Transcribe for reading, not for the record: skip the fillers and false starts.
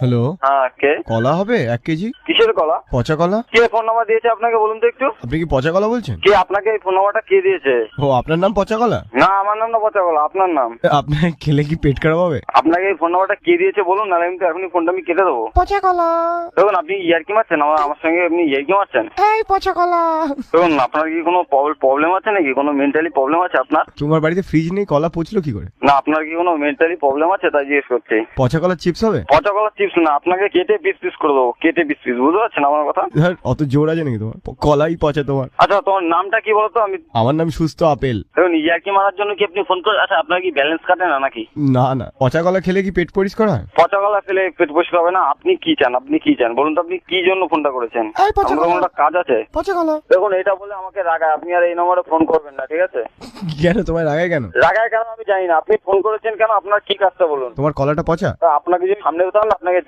Hello, হ্যাঁ, কে? কলা হবে 1 কেজি? কিসের কলা? পচা কলা? কে ফোন নাম্বার দিয়েছে আপনাকে বলুন তো একটু? আপনি কি পচা কলা বলছেন? কে আপনাকে এই ফোন নাম্বারটা কে দিয়েছে? ও, আপনার নাম পচা কলা? না, আমার নাম না পচা কলা, আপনার নাম। আপনার খেলে কি পেট খারাপ হবে? আপনাকে এই ফোন নাম্বারটা কে দিয়েছে বলুন, নাহলে আমি তো এখনই ফোনটা আমি কেটে দেবো। পচা কলা। দেখুন, আপনি ইয়ার্কি মারছেন আমার সঙ্গে, আপনি ইয়ার্কি মারছেন। এই পচা কলা। দেখুন, আপনার কি কোনো প্রবলেম আছে নাকি? কোনো মেন্টালি প্রবলেম আছে আপনার? তোমার বাড়িতে ফ্রিজ নেই, কলা পচলো কি করে? না, আপনার কি কোনো মেন্টালি প্রবলেম আছে তাই জিজ্ঞেস করছি। পচা কলার চিপস হবে? পচা কলা চিপস না, আপনাকে কেটে পিস পিস করে দেবো, কেটে পিস পিস, বুঝতে পারছেন আমার কথা? ধর, অত জোর আছে নাকি তোমার? কলাই পচা তোমার। আচ্ছা, তোমার নামটা কি বলতো? আমি আমার নাম সুস্থ আপেল। দেখুন, ইয়ার্কি মারার জন্য কি আপনি ফোন করে? আচ্ছা, আপনার কি ব্যালেন্স কাটে না নাকি? না না, পচা কলা খেলে কি পেট পরিষ্কার হয়? পচা কলা ফেলে পেট পরিষ্কার হবে না? আপনি কি চান? আপনি কি চান বলুন তো? আপনি কি জন্য ফোনটা করেছেন? এই পচা আমার কলা। কোনটা কাজ আছে? পচা কলা। দেখুন, এটা বলে আমাকে রাগায়, আপনি আর এই নম্বরে ফোন করবেন না, ঠিক আছে? কেন তোমায় রাগায় কেন? রাগায় কেন আমি জানি না, আপনি ফোন করেছেন কেন? আপনার কি কাজটা বলুন? তোমার কলাটা পচা? তা আপনাকে যদি সামনে হতে হলে আপনাকে